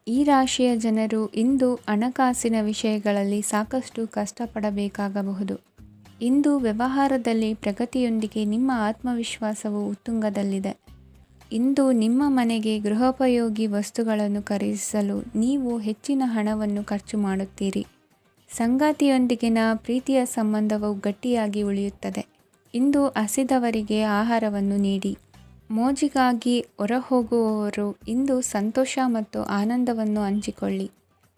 ಈ ರಾಶಿಯ ಜನರು ಇಂದು ಹಣಕಾಸಿನ ವಿಷಯಗಳಲ್ಲಿ ಸಾಕಷ್ಟು ಕಷ್ಟಪಡಬೇಕಾಗಬಹುದು. ಇಂದು ವ್ಯವಹಾರದಲ್ಲಿ ಪ್ರಗತಿಯೊಂದಿಗೆ ನಿಮ್ಮ ಆತ್ಮವಿಶ್ವಾಸವು ಉತ್ತುಂಗದಲ್ಲಿದೆ. ಇಂದು ನಿಮ್ಮ ಮನೆಗೆ ಗೃಹೋಪಯೋಗಿ ವಸ್ತುಗಳನ್ನು ಖರೀದಿಸಲು ನೀವು ಹೆಚ್ಚಿನ ಹಣವನ್ನು ಖರ್ಚು ಮಾಡುತ್ತೀರಿ. ಸಂಗಾತಿಯೊಂದಿಗಿನ ಪ್ರೀತಿಯ ಸಂಬಂಧವು ಗಟ್ಟಿಯಾಗಿ ಉಳಿಯುತ್ತದೆ. ಇಂದು ಹಸಿದವರಿಗೆ ಆಹಾರವನ್ನು ನೀಡಿ. ಮೋಜಿಗಾಗಿ ಹೊರಹೋಗುವವರು ಇಂದು ಸಂತೋಷ ಮತ್ತು ಆನಂದವನ್ನು ಹಂಚಿಕೊಳ್ಳಿ.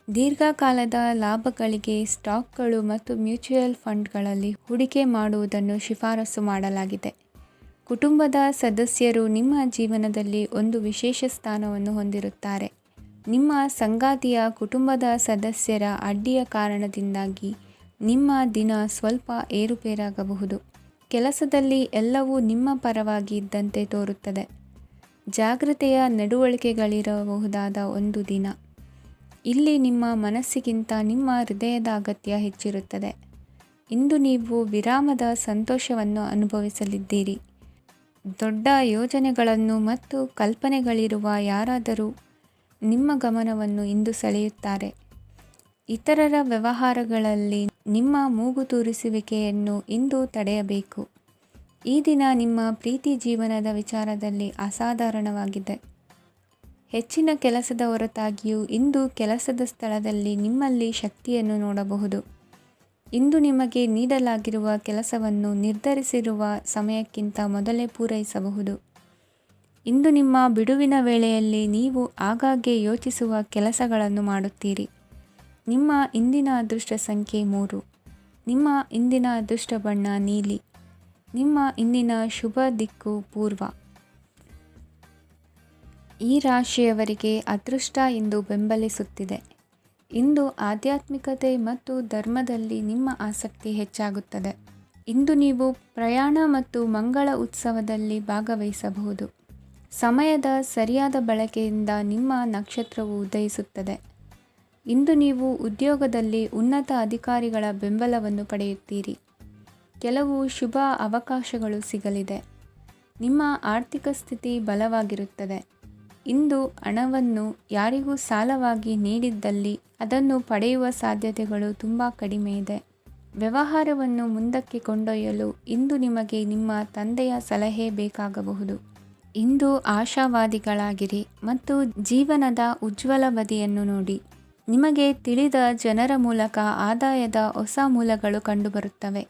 ದೀರ್ಘಕಾಲದ ಲಾಭಗಳಿಗೆ ಸ್ಟಾಕ್ಗಳು ಮತ್ತು ಮ್ಯೂಚುವಲ್ ಫಂಡ್ಗಳಲ್ಲಿ ಹೂಡಿಕೆ ಮಾಡುವುದನ್ನು ಶಿಫಾರಸು ಮಾಡಲಾಗಿದೆ. ಕುಟುಂಬದ ಸದಸ್ಯರು ನಿಮ್ಮ ಜೀವನದಲ್ಲಿ ಒಂದು ವಿಶೇಷ ಸ್ಥಾನವನ್ನು ಹೊಂದಿರುತ್ತಾರೆ. ನಿಮ್ಮ ಸಂಗಾತಿಯ ಕುಟುಂಬದ ಸದಸ್ಯರ ಅಡ್ಡಿಯ ಕಾರಣದಿಂದಾಗಿ ನಿಮ್ಮ ದಿನ ಸ್ವಲ್ಪ ಏರುಪೇರಾಗಬಹುದು. ಕೆಲಸದಲ್ಲಿ ಎಲ್ಲವೂ ನಿಮ್ಮ ಪರವಾಗಿ ಇದ್ದಂತೆ ತೋರುತ್ತದೆ. ಜಾಗ್ರತೆಯ ನಡವಳಿಕೆಗಳಿರಬಹುದಾದ ಒಂದು ದಿನ. ಇಲ್ಲಿ ನಿಮ್ಮ ಮನಸ್ಸಿಗಿಂತ ನಿಮ್ಮ ಹೃದಯದ ಅಗತ್ಯ ಹೆಚ್ಚಿರುತ್ತದೆ. ಇಂದು ನೀವು ವಿರಾಮದ ಸಂತೋಷವನ್ನು ಅನುಭವಿಸಲಿದ್ದೀರಿ. ದೊಡ್ಡ ಯೋಜನೆಗಳನ್ನು ಮತ್ತು ಕಲ್ಪನೆಗಳಿರುವ ಯಾರಾದರೂ ನಿಮ್ಮ ಗಮನವನ್ನು ಇಂದು ಸೆಳೆಯುತ್ತಾರೆ. ಇತರರ ವ್ಯವಹಾರಗಳಲ್ಲಿ ನಿಮ್ಮ ಮೂಗು ತೂರಿಸುವಿಕೆಯನ್ನು ಇಂದು ತಡೆಯಬೇಕು. ಈ ದಿನ ನಿಮ್ಮ ಪ್ರೀತಿ ಜೀವನದ ವಿಚಾರದಲ್ಲಿ ಅಸಾಧಾರಣವಾಗಿದೆ. ಹೆಚ್ಚಿನ ಕೆಲಸದ ಹೊರತಾಗಿಯೂ ಇಂದು ಕೆಲಸದ ಸ್ಥಳದಲ್ಲಿ ನಿಮ್ಮಲ್ಲಿ ಶಕ್ತಿಯನ್ನು ನೋಡಬಹುದು. ಇಂದು ನಿಮಗೆ ನೀಡಲಾಗಿರುವ ಕೆಲಸವನ್ನು ನಿರ್ಧರಿಸಿರುವ ಸಮಯಕ್ಕಿಂತ ಮೊದಲೇ ಪೂರೈಸಬಹುದು. ಇಂದು ನಿಮ್ಮ ಬಿಡುವಿನ ವೇಳೆಯಲ್ಲಿ ನೀವು ಆಗಾಗ್ಗೆ ಯೋಚಿಸುವ ಕೆಲಸಗಳನ್ನು ಮಾಡುತ್ತೀರಿ. ನಿಮ್ಮ ಇಂದಿನ ಅದೃಷ್ಟ ಸಂಖ್ಯೆ 3. ನಿಮ್ಮ ಇಂದಿನ ಅದೃಷ್ಟ ಬಣ್ಣ ನೀಲಿ. ನಿಮ್ಮ ಇಂದಿನ ಶುಭ ದಿಕ್ಕು ಪೂರ್ವ. ಈ ರಾಶಿಯವರಿಗೆ ಅದೃಷ್ಟ ಇಂದು ಬೆಂಬಲಿಸುತ್ತಿದೆ. ಇಂದು ಆಧ್ಯಾತ್ಮಿಕತೆ ಮತ್ತು ಧರ್ಮದಲ್ಲಿ ನಿಮ್ಮ ಆಸಕ್ತಿ ಹೆಚ್ಚಾಗುತ್ತದೆ. ಇಂದು ನೀವು ಪ್ರಯಾಣ ಮತ್ತು ಮಂಗಳ ಉತ್ಸವದಲ್ಲಿ ಭಾಗವಹಿಸಬಹುದು. ಸಮಯದ ಸರಿಯಾದ ಬಳಕೆಯಿಂದ ನಿಮ್ಮ ನಕ್ಷತ್ರವು ಉದಯಿಸುತ್ತದೆ. ಇಂದು ನೀವು ಉದ್ಯೋಗದಲ್ಲಿ ಉನ್ನತ ಅಧಿಕಾರಿಗಳ ಬೆಂಬಲವನ್ನು ಪಡೆಯುತ್ತೀರಿ. ಕೆಲವು ಶುಭ ಅವಕಾಶಗಳು ಸಿಗಲಿದೆ. ನಿಮ್ಮ ಆರ್ಥಿಕ ಸ್ಥಿತಿ ಬಲವಾಗಿರುತ್ತದೆ. ಇಂದು ಹಣವನ್ನು ಯಾರಿಗೂ ಸಾಲವಾಗಿ ನೀಡಿದ್ದಲ್ಲಿ ಅದನ್ನು ಪಡೆಯುವ ಸಾಧ್ಯತೆಗಳು ತುಂಬ ಕಡಿಮೆ ಇದೆ. ವ್ಯವಹಾರವನ್ನು ಮುಂದಕ್ಕೆ ಕೊಂಡೊಯ್ಯಲು ಇಂದು ನಿಮಗೆ ನಿಮ್ಮ ತಂದೆಯ ಸಲಹೆ ಬೇಕಾಗಬಹುದು. ಇಂದು ಆಶಾವಾದಿಗಳಾಗಿರಿ ಮತ್ತು ಜೀವನದ ಉಜ್ವಲ ಬದಿಯನ್ನು ನೋಡಿ. ನಿಮಗೆ ತಿಳಿದ ಜನರ ಮೂಲಕ ಆದಾಯದ ಹೊಸ ಮೂಲಗಳು ಕಂಡುಬರುತ್ತವೆ.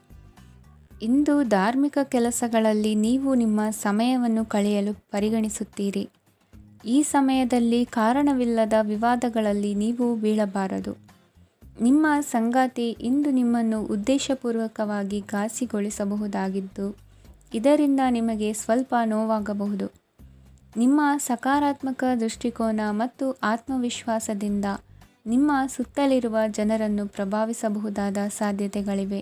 ಇಂದು ಧಾರ್ಮಿಕ ಕೆಲಸಗಳಲ್ಲಿ ನೀವು ನಿಮ್ಮ ಸಮಯವನ್ನು ಕಳೆಯಲು ಪರಿಗಣಿಸುತ್ತೀರಿ. ಈ ಸಮಯದಲ್ಲಿ ಕಾರಣವಿಲ್ಲದ ವಿವಾದಗಳಲ್ಲಿ ನೀವು ಬೀಳಬಾರದು. ನಿಮ್ಮ ಸಂಗಾತಿ ಇಂದು ನಿಮ್ಮನ್ನು ಉದ್ದೇಶಪೂರ್ವಕವಾಗಿ ಘಾಸಿಗೊಳಿಸಬಹುದಾಗಿದ್ದು ಇದರಿಂದ ನಿಮಗೆ ಸ್ವಲ್ಪ ನೋವಾಗಬಹುದು. ನಿಮ್ಮ ಸಕಾರಾತ್ಮಕ ದೃಷ್ಟಿಕೋನ ಮತ್ತು ಆತ್ಮವಿಶ್ವಾಸದಿಂದ ನಿಮ್ಮ ಸುತ್ತಲಿರುವ ಜನರನ್ನು ಪ್ರಭಾವಿಸಬಹುದಾದ ಸಾಧ್ಯತೆಗಳಿವೆ.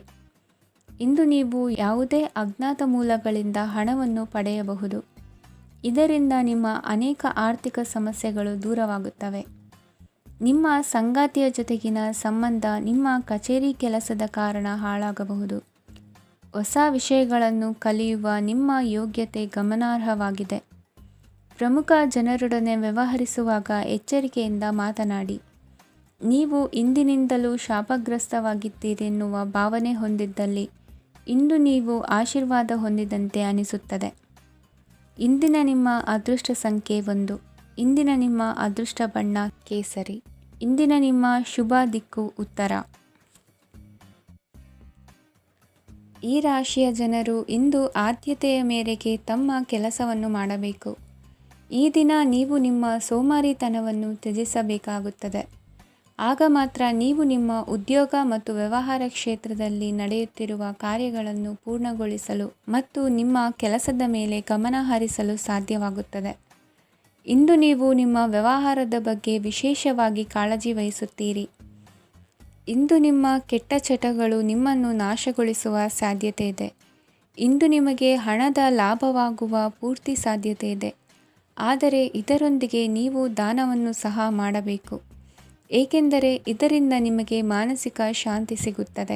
ಇಂದು ನೀವು ಯಾವುದೇ ಅಜ್ಞಾತ ಮೂಲಗಳಿಂದ ಹಣವನ್ನು ಪಡೆಯಬಹುದು. ಇದರಿಂದ ನಿಮ್ಮ ಅನೇಕ ಆರ್ಥಿಕ ಸಮಸ್ಯೆಗಳು ದೂರವಾಗುತ್ತವೆ. ನಿಮ್ಮ ಸಂಗಾತಿಯ ಜೊತೆಗಿನ ಸಂಬಂಧ ನಿಮ್ಮ ಕಚೇರಿ ಕೆಲಸದ ಕಾರಣ ಹಾಳಾಗಬಹುದು. ಹೊಸ ವಿಷಯಗಳನ್ನು ಕಲಿಯುವ ನಿಮ್ಮ ಯೋಗ್ಯತೆ ಗಮನಾರ್ಹವಾಗಿದೆ. ಪ್ರಮುಖ ಜನರೊಡನೆ ವ್ಯವಹರಿಸುವಾಗ ಎಚ್ಚರಿಕೆಯಿಂದ ಮಾತನಾಡಿ. ನೀವು ಇಂದಿನಿಂದಲೂ ಶಾಪಗ್ರಸ್ತವಾಗಿದ್ದೀರೆನ್ನುವ ಭಾವನೆ ಹೊಂದಿದ್ದಲ್ಲಿ ಇಂದು ನೀವು ಆಶೀರ್ವಾದ ಹೊಂದಿದಂತೆ ಅನಿಸುತ್ತದೆ. ಇಂದಿನ ನಿಮ್ಮ ಅದೃಷ್ಟ ಸಂಖ್ಯೆ 1. ಇಂದಿನ ನಿಮ್ಮ ಅದೃಷ್ಟ ಬಣ್ಣ ಕೇಸರಿ. ಇಂದಿನ ನಿಮ್ಮ ಶುಭ ದಿಕ್ಕು ಉತ್ತರ. ಈ ರಾಶಿಯ ಜನರು ಇಂದು ಆದ್ಯತೆಯ ಮೇರೆಗೆ ತಮ್ಮ ಕೆಲಸವನ್ನು ಮಾಡಬೇಕು. ಈ ದಿನ ನೀವು ನಿಮ್ಮ ಸೋಮಾರಿತನವನ್ನು ತ್ಯಜಿಸಬೇಕಾಗುತ್ತದೆ. ಆಗ ಮಾತ್ರ ನೀವು ನಿಮ್ಮ ಉದ್ಯೋಗ ಮತ್ತು ವ್ಯವಹಾರ ಕ್ಷೇತ್ರದಲ್ಲಿ ನಡೆಯುತ್ತಿರುವ ಕಾರ್ಯಗಳನ್ನು ಪೂರ್ಣಗೊಳಿಸಲು ಮತ್ತು ನಿಮ್ಮ ಕೆಲಸದ ಮೇಲೆ ಗಮನ ಹರಿಸಲು ಸಾಧ್ಯವಾಗುತ್ತದೆ. ಇಂದು ನೀವು ನಿಮ್ಮ ವ್ಯವಹಾರದ ಬಗ್ಗೆ ವಿಶೇಷವಾಗಿ ಕಾಳಜಿ ವಹಿಸುತ್ತೀರಿ. ಇಂದು ನಿಮ್ಮ ಕೆಟ್ಟ ಚಟಗಳು ನಿಮ್ಮನ್ನು ನಾಶಗೊಳಿಸುವ ಸಾಧ್ಯತೆ ಇದೆ. ಇಂದು ನಿಮಗೆ ಹಣದ ಲಾಭವಾಗುವ ಪೂರ್ತಿ ಸಾಧ್ಯತೆ ಇದೆ. ಆದರೆ ಇದರೊಂದಿಗೆ ನೀವು ದಾನವನ್ನು ಸಹ ಮಾಡಬೇಕು. ಏಕೆಂದರೆ ಇದರಿಂದ ನಿಮಗೆ ಮಾನಸಿಕ ಶಾಂತಿ ಸಿಗುತ್ತದೆ.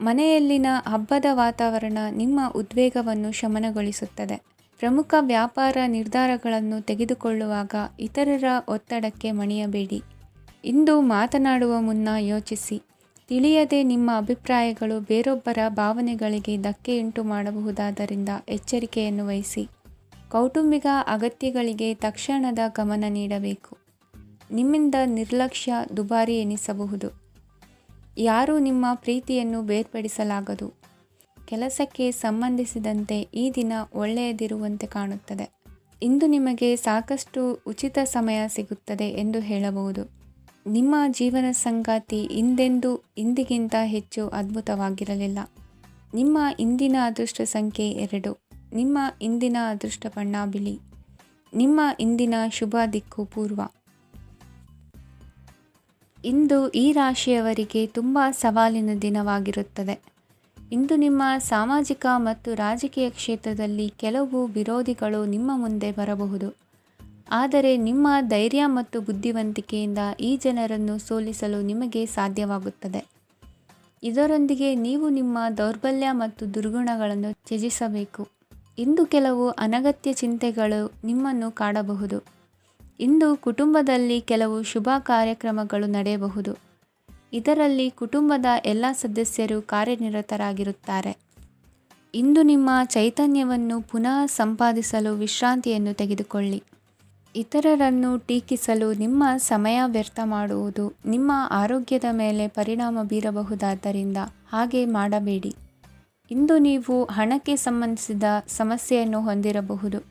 ಮನೆಯಲ್ಲಿನ ಹಬ್ಬದ ವಾತಾವರಣ ನಿಮ್ಮ ಉದ್ವೇಗವನ್ನು ಶಮನಗೊಳಿಸುತ್ತದೆ. ಪ್ರಮುಖ ವ್ಯಾಪಾರ ನಿರ್ಧಾರಗಳನ್ನು ತೆಗೆದುಕೊಳ್ಳುವಾಗ ಇತರರ ಒತ್ತಡಕ್ಕೆ ಮಣಿಯಬೇಡಿ. ಇಂದು ಮಾತನಾಡುವ ಮುನ್ನ ಯೋಚಿಸಿ. ತಿಳಿಯದೆ ನಿಮ್ಮ ಅಭಿಪ್ರಾಯಗಳು ಬೇರೊಬ್ಬರ ಭಾವನೆಗಳಿಗೆ ಧಕ್ಕೆಯುಂಟು ಮಾಡಬಹುದಾದ್ದರಿಂದ ಎಚ್ಚರಿಕೆಯನ್ನು ವಹಿಸಿ. ಕೌಟುಂಬಿಕ ಅಗತ್ಯಗಳಿಗೆ ತಕ್ಷಣದ ಗಮನ ನೀಡಬೇಕು. ನಿಮ್ಮಿಂದ ನಿರ್ಲಕ್ಷ್ಯ ದುಬಾರಿ ಎನಿಸಬಹುದು. ಯಾರೂ ನಿಮ್ಮ ಪ್ರೀತಿಯನ್ನು ಬೇರ್ಪಡಿಸಲಾಗದು. ಕೆಲಸಕ್ಕೆ ಸಂಬಂಧಿಸಿದಂತೆ ಈ ದಿನ ಒಳ್ಳೆಯದಿರುವಂತೆ ಕಾಣುತ್ತದೆ. ಇಂದು ನಿಮಗೆ ಸಾಕಷ್ಟು ಉಚಿತ ಸಮಯ ಸಿಗುತ್ತದೆ ಎಂದು ಹೇಳಬಹುದು. ನಿಮ್ಮ ಜೀವನ ಸಂಗಾತಿ ಇಂದಿಗಿಂತ ಹೆಚ್ಚು ಅದ್ಭುತವಾಗಿರಲಿಲ್ಲ. ನಿಮ್ಮ ಇಂದಿನ ಅದೃಷ್ಟ ಸಂಖ್ಯೆ 2. ನಿಮ್ಮ ಇಂದಿನ ಅದೃಷ್ಟ ಬಣ್ಣ ಬಿಳಿ. ನಿಮ್ಮ ಇಂದಿನ ಶುಭ ದಿಕ್ಕು ಪೂರ್ವ. ಇಂದು ಈ ರಾಶಿಯವರಿಗೆ ತುಂಬ ಸವಾಲಿನ ದಿನವಾಗಿರುತ್ತದೆ. ಇಂದು ನಿಮ್ಮ ಸಾಮಾಜಿಕ ಮತ್ತು ರಾಜಕೀಯ ಕ್ಷೇತ್ರದಲ್ಲಿ ಕೆಲವು ವಿರೋಧಿಗಳು ನಿಮ್ಮ ಮುಂದೆ ಬರಬಹುದು. ಆದರೆ ನಿಮ್ಮ ಧೈರ್ಯ ಮತ್ತು ಬುದ್ಧಿವಂತಿಕೆಯಿಂದ ಈ ಜನರನ್ನು ಸೋಲಿಸಲು ನಿಮಗೆ ಸಾಧ್ಯವಾಗುತ್ತದೆ. ಇದರೊಂದಿಗೆ ನೀವು ನಿಮ್ಮ ದೌರ್ಬಲ್ಯ ಮತ್ತು ದುರ್ಗುಣಗಳನ್ನು ತ್ಯಜಿಸಬೇಕು. ಇಂದು ಕೆಲವು ಅನಗತ್ಯ ಚಿಂತೆಗಳು ನಿಮ್ಮನ್ನು ಕಾಡಬಹುದು. ಇಂದು ಕುಟುಂಬದಲ್ಲಿ ಕೆಲವು ಶುಭ ಕಾರ್ಯಕ್ರಮಗಳು ನಡೆಯಬಹುದು. ಇದರಲ್ಲಿ ಕುಟುಂಬದ ಎಲ್ಲ ಸದಸ್ಯರು ಕಾರ್ಯನಿರತರಾಗಿರುತ್ತಾರೆ. ಇಂದು ನಿಮ್ಮ ಚೈತನ್ಯವನ್ನು ಪುನಃ ಸಂಪಾದಿಸಲು ವಿಶ್ರಾಂತಿಯನ್ನು ತೆಗೆದುಕೊಳ್ಳಿ. ಇತರರನ್ನು ಟೀಕಿಸಲು ನಿಮ್ಮ ಸಮಯ ವ್ಯರ್ಥ ಮಾಡುವುದು ನಿಮ್ಮ ಆರೋಗ್ಯದ ಮೇಲೆ ಪರಿಣಾಮ ಬೀರಬಹುದಾದ್ದರಿಂದ ಹಾಗೆ ಮಾಡಬೇಡಿ. ಇಂದು ನೀವು ಹಣಕ್ಕೆ ಸಂಬಂಧಿಸಿದ ಸಮಸ್ಯೆಯನ್ನು ಹೊಂದಿರಬಹುದು.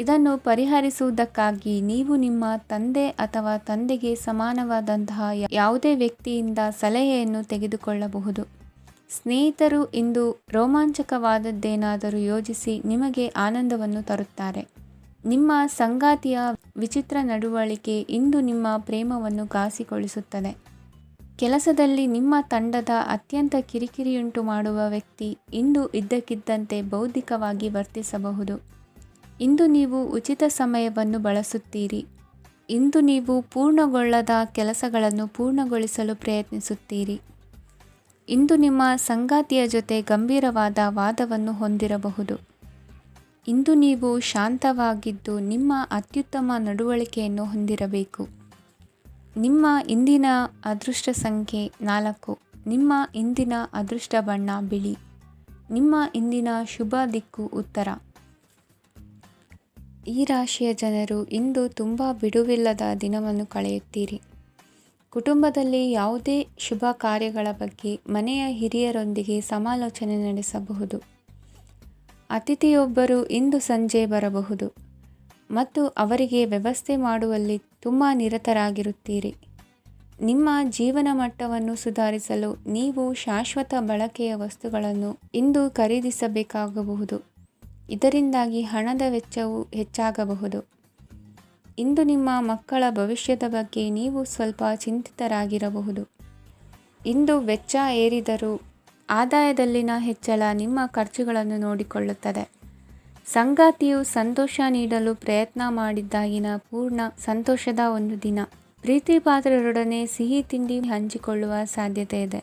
ಇದನ್ನು ಪರಿಹರಿಸುವುದಕ್ಕಾಗಿ ನೀವು ನಿಮ್ಮ ತಂದೆ ಅಥವಾ ತಂದೆಗೆ ಸಮಾನವಾದಂತಹ ಯಾವುದೇ ವ್ಯಕ್ತಿಯಿಂದ ಸಲಹೆಯನ್ನು ತೆಗೆದುಕೊಳ್ಳಬಹುದು. ಸ್ನೇಹಿತರು ಇಂದು ರೋಮಾಂಚಕವಾದದ್ದೇನಾದರೂ ಯೋಜಿಸಿ ನಿಮಗೆ ಆನಂದವನ್ನು ತರುತ್ತಾರೆ. ನಿಮ್ಮ ಸಂಗಾತಿಯ ವಿಚಿತ್ರ ನಡವಳಿಕೆ ಇಂದು ನಿಮ್ಮ ಪ್ರೇಮವನ್ನು ಘಾಸಿಗೊಳಿಸುತ್ತದೆ. ಕೆಲಸದಲ್ಲಿ ನಿಮ್ಮ ತಂಡದ ಅತ್ಯಂತ ಕಿರಿಕಿರಿಯುಂಟು ಮಾಡುವ ವ್ಯಕ್ತಿ ಇಂದು ಇದ್ದಕ್ಕಿದ್ದಂತೆ ಬೌದ್ಧಿಕವಾಗಿ ವರ್ತಿಸಬಹುದು. ಇಂದು ನೀವು ಉಚಿತ ಸಮಯವನ್ನು ಬಳಸುತ್ತೀರಿ. ಇಂದು ನೀವು ಪೂರ್ಣಗೊಳ್ಳದ ಕೆಲಸಗಳನ್ನು ಪೂರ್ಣಗೊಳಿಸಲು ಪ್ರಯತ್ನಿಸುತ್ತೀರಿ. ಇಂದು ನಿಮ್ಮ ಸಂಗಾತಿಯ ಜೊತೆ ಗಂಭೀರವಾದ ವಾದವನ್ನು ಹೊಂದಿರಬಹುದು. ಇಂದು ನೀವು ಶಾಂತವಾಗಿದ್ದು ನಿಮ್ಮ ಅತ್ಯುತ್ತಮ ನಡವಳಿಕೆಯನ್ನು ಹೊಂದಿರಬೇಕು. ನಿಮ್ಮ ಇಂದಿನ ಅದೃಷ್ಟ ಸಂಖ್ಯೆ 4. ನಿಮ್ಮ ಇಂದಿನ ಅದೃಷ್ಟ ಬಣ್ಣ ಬಿಳಿ. ನಿಮ್ಮ ಇಂದಿನ ಶುಭ ದಿಕ್ಕು ಉತ್ತರ. ಈ ರಾಶಿಯ ಜನರು ಇಂದು ತುಂಬ ಬಿಡುವಿಲ್ಲದ ದಿನವನ್ನು ಕಳೆಯುತ್ತೀರಿ. ಕುಟುಂಬದಲ್ಲಿ ಯಾವುದೇ ಶುಭ ಕಾರ್ಯಗಳ ಬಗ್ಗೆ ಮನೆಯ ಹಿರಿಯರೊಂದಿಗೆ ಸಮಾಲೋಚನೆ ನಡೆಸಬಹುದು. ಅತಿಥಿಯೊಬ್ಬರು ಇಂದು ಸಂಜೆ ಬರಬಹುದು ಮತ್ತು ಅವರಿಗೆ ವ್ಯವಸ್ಥೆ ಮಾಡುವಲ್ಲಿ ತುಂಬ ನಿರತರಾಗಿರುತ್ತೀರಿ. ನಿಮ್ಮ ಜೀವನ ಮಟ್ಟವನ್ನು ಸುಧಾರಿಸಲು ನೀವು ಶಾಶ್ವತ ಬಳಕೆಯ ವಸ್ತುಗಳನ್ನು ಇಂದು ಖರೀದಿಸಬೇಕಾಗಬಹುದು. ಇದರಿಂದಾಗಿ ಹಣದ ವೆಚ್ಚವು ಹೆಚ್ಚಾಗಬಹುದು. ಇಂದು ನಿಮ್ಮ ಮಕ್ಕಳ ಭವಿಷ್ಯದ ಬಗ್ಗೆ ನೀವು ಸ್ವಲ್ಪ ಚಿಂತಿತರಾಗಿರಬಹುದು. ಇಂದು ವೆಚ್ಚ ಏರಿದರೂ ಆದಾಯದಲ್ಲಿನ ಹೆಚ್ಚಳ ನಿಮ್ಮ ಖರ್ಚುಗಳನ್ನು ನೋಡಿಕೊಳ್ಳುತ್ತದೆ. ಸಂಗಾತಿಯು ಸಂತೋಷ ನೀಡಲು ಪ್ರಯತ್ನ ಮಾಡಿದ್ದಾಗಿನ ಪೂರ್ಣ ಸಂತೋಷದ ಒಂದು ದಿನ. ಪ್ರೀತಿ ಪಾತ್ರರೊಡನೆ ಸಿಹಿ ತಿಂಡಿ ಹಂಚಿಕೊಳ್ಳುವ ಸಾಧ್ಯತೆ ಇದೆ.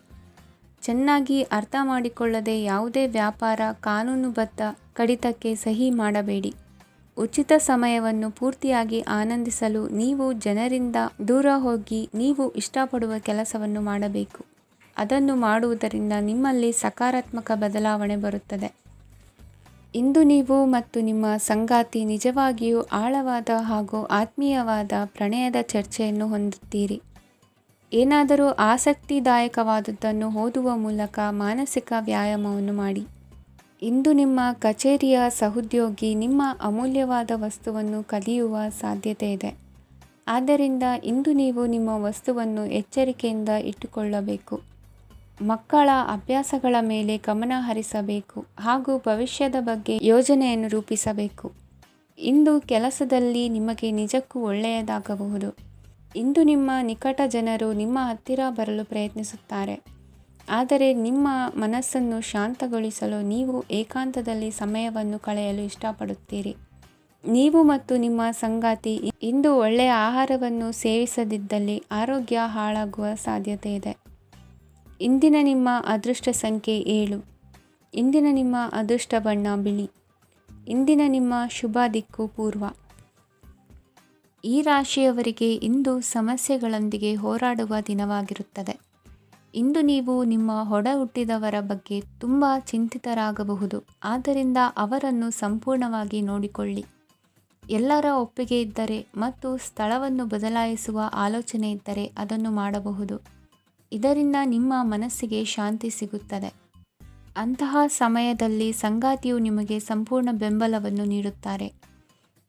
ಚೆನ್ನಾಗಿ ಅರ್ಥ ಮಾಡಿಕೊಳ್ಳದೆ ಯಾವುದೇ ವ್ಯಾಪಾರ ಕಾನೂನುಬದ್ಧ ಕಡಿತಕ್ಕೆ ಸಹಿ ಮಾಡಬೇಡಿ. ಉಚಿತ ಸಮಯವನ್ನು ಪೂರ್ತಿಯಾಗಿ ಆನಂದಿಸಲು ನೀವು ಜನರಿಂದ ದೂರ ಹೋಗಿ ನೀವು ಇಷ್ಟಪಡುವ ಕೆಲಸವನ್ನು ಮಾಡಬೇಕು. ಅದನ್ನು ಮಾಡುವುದರಿಂದ ನಿಮ್ಮಲ್ಲಿ ಸಕಾರಾತ್ಮಕ ಬದಲಾವಣೆ ಬರುತ್ತದೆ. ಇಂದು ನೀವು ಮತ್ತು ನಿಮ್ಮ ಸಂಗಾತಿ ನಿಜವಾಗಿಯೂ ಆಳವಾದ ಹಾಗೂ ಆತ್ಮೀಯವಾದ ಪ್ರಣಯದ ಚರ್ಚೆಯನ್ನು ಹೊಂದುತ್ತೀರಿ. ಏನಾದರೂ ಆಸಕ್ತಿದಾಯಕವಾದದ್ದನ್ನು ಓದುವ ಮೂಲಕ ಮಾನಸಿಕ ವ್ಯಾಯಾಮವನ್ನು ಮಾಡಿ. ಇಂದು ನಿಮ್ಮ ಕಚೇರಿಯ ಸಹೋದ್ಯೋಗಿ ನಿಮ್ಮ ಅಮೂಲ್ಯವಾದ ವಸ್ತುವನ್ನು ಕದಿಯುವ ಸಾಧ್ಯತೆ ಇದೆ. ಆದ್ದರಿಂದ ಇಂದು ನೀವು ನಿಮ್ಮ ವಸ್ತುವನ್ನು ಎಚ್ಚರಿಕೆಯಿಂದ ಇಟ್ಟುಕೊಳ್ಳಬೇಕು. ಮಕ್ಕಳ ಅಭ್ಯಾಸಗಳ ಮೇಲೆ ಗಮನ ಹರಿಸಬೇಕು ಹಾಗೂ ಭವಿಷ್ಯದ ಬಗ್ಗೆ ಯೋಜನೆಯನ್ನು ರೂಪಿಸಬೇಕು. ಇಂದು ಕೆಲಸದಲ್ಲಿ ನಿಮಗೆ ನಿಜಕ್ಕೂ ಒಳ್ಳೆಯದಾಗಬಹುದು. ಇಂದು ನಿಮ್ಮ ನಿಕಟ ಜನರು ನಿಮ್ಮ ಹತ್ತಿರ ಬರಲು ಪ್ರಯತ್ನಿಸುತ್ತಾರೆ. ಆದರೆ ನಿಮ್ಮ ಮನಸ್ಸನ್ನು ಶಾಂತಗೊಳಿಸಲು ನೀವು ಏಕಾಂತದಲ್ಲಿ ಸಮಯವನ್ನು ಕಳೆಯಲು ಇಷ್ಟಪಡುತ್ತೀರಿ. ನೀವು ಮತ್ತು ನಿಮ್ಮ ಸಂಗಾತಿ ಇಂದು ಒಳ್ಳೆಯ ಆಹಾರವನ್ನು ಸೇವಿಸದಿದ್ದಲ್ಲಿ ಆರೋಗ್ಯ ಹಾಳಾಗುವ ಸಾಧ್ಯತೆ ಇದೆ. ಇಂದಿನ ನಿಮ್ಮ ಅದೃಷ್ಟ ಸಂಖ್ಯೆ 7. ಇಂದಿನ ನಿಮ್ಮ ಅದೃಷ್ಟ ಬಣ್ಣ ಬಿಳಿ. ಇಂದಿನ ನಿಮ್ಮ ಶುಭ ದಿಕ್ಕು ಪೂರ್ವ. ಈ ರಾಶಿಯವರಿಗೆ ಇಂದು ಸಮಸ್ಯೆಗಳೊಂದಿಗೆ ಹೋರಾಡುವ ದಿನವಾಗಿರುತ್ತದೆ. ಇಂದು ನೀವು ನಿಮ್ಮ ಒಡ ಹುಟ್ಟಿದವರ ಬಗ್ಗೆ ತುಂಬ ಚಿಂತಿತರಾಗಬಹುದು. ಆದ್ದರಿಂದ ಅವರನ್ನು ಸಂಪೂರ್ಣವಾಗಿ ನೋಡಿಕೊಳ್ಳಿ. ಎಲ್ಲರ ಒಪ್ಪಿಗೆ ಇದ್ದರೆ ಮತ್ತು ಸ್ಥಳವನ್ನು ಬದಲಾಯಿಸುವ ಆಲೋಚನೆ ಇದ್ದರೆ ಅದನ್ನು ಮಾಡಬಹುದು. ಇದರಿಂದ ನಿಮ್ಮ ಮನಸ್ಸಿಗೆ ಶಾಂತಿ ಸಿಗುತ್ತದೆ. ಅಂತಹ ಸಮಯದಲ್ಲಿ ಸಂಗಾತಿಯು ನಿಮಗೆ ಸಂಪೂರ್ಣ ಬೆಂಬಲವನ್ನು ನೀಡುತ್ತಾರೆ.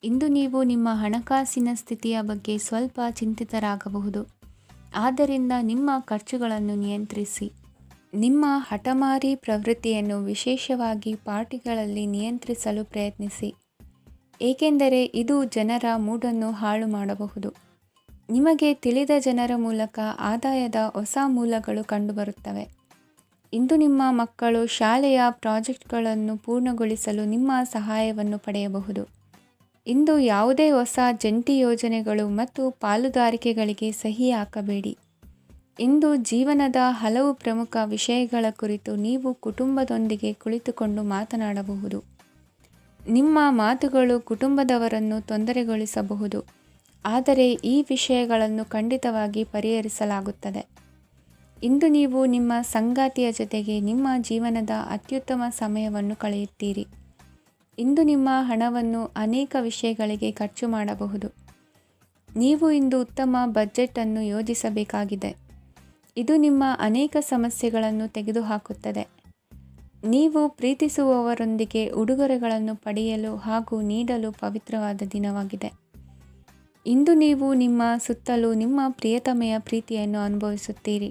ಇಂದು ನೀವು ನಿಮ್ಮ ಹಣಕಾಸಿನ ಸ್ಥಿತಿಯ ಬಗ್ಗೆ ಸ್ವಲ್ಪ ಚಿಂತಿತರಾಗಬಹುದು. ಆದ್ದರಿಂದ ನಿಮ್ಮ ಖರ್ಚುಗಳನ್ನು ನಿಯಂತ್ರಿಸಿ. ನಿಮ್ಮ ಹಠಮಾರಿ ಪ್ರವೃತ್ತಿಯನ್ನು ವಿಶೇಷವಾಗಿ ಪಾರ್ಟಿಗಳಲ್ಲಿ ನಿಯಂತ್ರಿಸಲು ಪ್ರಯತ್ನಿಸಿ, ಏಕೆಂದರೆ ಇದು ಜನರ ಮೂಡನ್ನು ಹಾಳು ಮಾಡಬಹುದು. ನಿಮಗೆ ತಿಳಿದ ಜನರ ಮೂಲಕ ಆದಾಯದ ಹೊಸ ಮೂಲಗಳು ಕಂಡುಬರುತ್ತವೆ. ಇಂದು ನಿಮ್ಮ ಮಕ್ಕಳು ಶಾಲೆಯ ಪ್ರಾಜೆಕ್ಟ್ಗಳನ್ನು ಪೂರ್ಣಗೊಳಿಸಲು ನಿಮ್ಮ ಸಹಾಯವನ್ನು ಪಡೆಯಬಹುದು. ಇಂದು ಯಾವುದೇ ಹೊಸ ಜಂಟಿ ಯೋಜನೆಗಳು ಮತ್ತು ಪಾಲುದಾರಿಕೆಗಳಿಗೆ ಸಹಿ ಹಾಕಬೇಡಿ. ಇಂದು ಜೀವನದ ಹಲವು ಪ್ರಮುಖ ವಿಷಯಗಳ ಕುರಿತು ನೀವು ಕುಟುಂಬದೊಂದಿಗೆ ಕುಳಿತುಕೊಂಡು ಮಾತನಾಡಬಹುದು. ನಿಮ್ಮ ಮಾತುಗಳು ಕುಟುಂಬದವರನ್ನು ತೊಂದರೆಗೊಳಿಸಬಹುದು, ಆದರೆ ಈ ವಿಷಯಗಳನ್ನು ಖಂಡಿತವಾಗಿ ಪರಿಹರಿಸಲಾಗುತ್ತದೆ. ಇಂದು ನೀವು ನಿಮ್ಮ ಸಂಗಾತಿಯ ಜೊತೆಗೆ ನಿಮ್ಮ ಜೀವನದ ಅತ್ಯುತ್ತಮ ಸಮಯವನ್ನು ಕಳೆಯುತ್ತೀರಿ. ಇಂದು ನಿಮ್ಮ ಹಣವನ್ನು ಅನೇಕ ವಿಷಯಗಳಿಗೆ ಖರ್ಚು ಮಾಡಬಹುದು. ನೀವು ಇಂದು ಉತ್ತಮ ಬಜೆಟ್ ಅನ್ನು ಯೋಜಿಸಬೇಕಾಗಿದೆ. ಇದು ನಿಮ್ಮ ಅನೇಕ ಸಮಸ್ಯೆಗಳನ್ನು ತೆಗೆದುಹಾಕುತ್ತದೆ. ನೀವು ಪ್ರೀತಿಸುವವರೊಂದಿಗೆ ಉಡುಗೊರೆಗಳನ್ನು ಪಡೆಯಲು ಹಾಗೂ ನೀಡಲು ಪವಿತ್ರವಾದ ದಿನವಾಗಿದೆ. ಇಂದು ನೀವು ನಿಮ್ಮ ಸುತ್ತಲೂ ನಿಮ್ಮ ಪ್ರಿಯತಮೆಯ ಪ್ರೀತಿಯನ್ನು ಅನುಭವಿಸುತ್ತೀರಿ.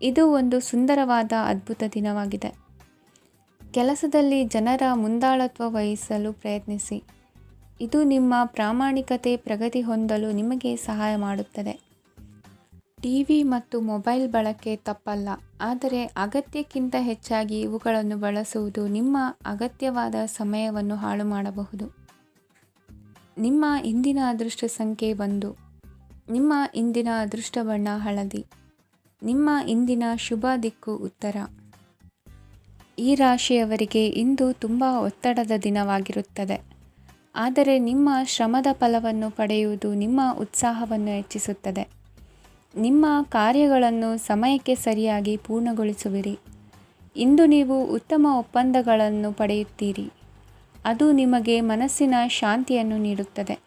ಇದು ಒಂದು ಸುಂದರವಾದ ಅದ್ಭುತ ದಿನವಾಗಿದೆ. ಕೆಲಸದಲ್ಲಿ ಜನರ ಮುಂದಾಳತ್ವ ವಹಿಸಲು ಪ್ರಯತ್ನಿಸಿ. ಇದು ನಿಮ್ಮ ಪ್ರಾಮಾಣಿಕತೆ ಪ್ರಗತಿ ಹೊಂದಲು ನಿಮಗೆ ಸಹಾಯ ಮಾಡುತ್ತದೆ. ಟಿವಿ ಮತ್ತು ಮೊಬೈಲ್ ಬಳಕೆ ತಪ್ಪಲ್ಲ, ಆದರೆ ಅಗತ್ಯಕ್ಕಿಂತ ಹೆಚ್ಚಾಗಿ ಇವುಗಳನ್ನು ಬಳಸುವುದು ನಿಮ್ಮ ಅಗತ್ಯವಾದ ಸಮಯವನ್ನು ಹಾಳು ಮಾಡಬಹುದು. ನಿಮ್ಮ ಇಂದಿನ ಅದೃಷ್ಟ ಸಂಖ್ಯೆ 1. ನಿಮ್ಮ ಇಂದಿನ ಅದೃಷ್ಟ ಬಣ್ಣ ಹಳದಿ. ನಿಮ್ಮ ಇಂದಿನ ಶುಭ ದಿಕ್ಕು ಉತ್ತರ. ಈ ರಾಶಿಯವರಿಗೆ ಇಂದು ತುಂಬ ಒತ್ತಡದ ದಿನವಾಗಿರುತ್ತದೆ, ಆದರೆ ನಿಮ್ಮ ಶ್ರಮದ ಫಲವನ್ನು ಪಡೆಯುವುದು ನಿಮ್ಮ ಉತ್ಸಾಹವನ್ನು ಹೆಚ್ಚಿಸುತ್ತದೆ. ನಿಮ್ಮ ಕಾರ್ಯಗಳನ್ನು ಸಮಯಕ್ಕೆ ಸರಿಯಾಗಿ ಪೂರ್ಣಗೊಳಿಸುವಿರಿ. ಇಂದು ನೀವು ಉತ್ತಮ ಒಪ್ಪಂದಗಳನ್ನು ಪಡೆಯುತ್ತೀರಿ. ಅದು ನಿಮಗೆ ಮನಸ್ಸಿನ ಶಾಂತಿಯನ್ನು ನೀಡುತ್ತದೆ.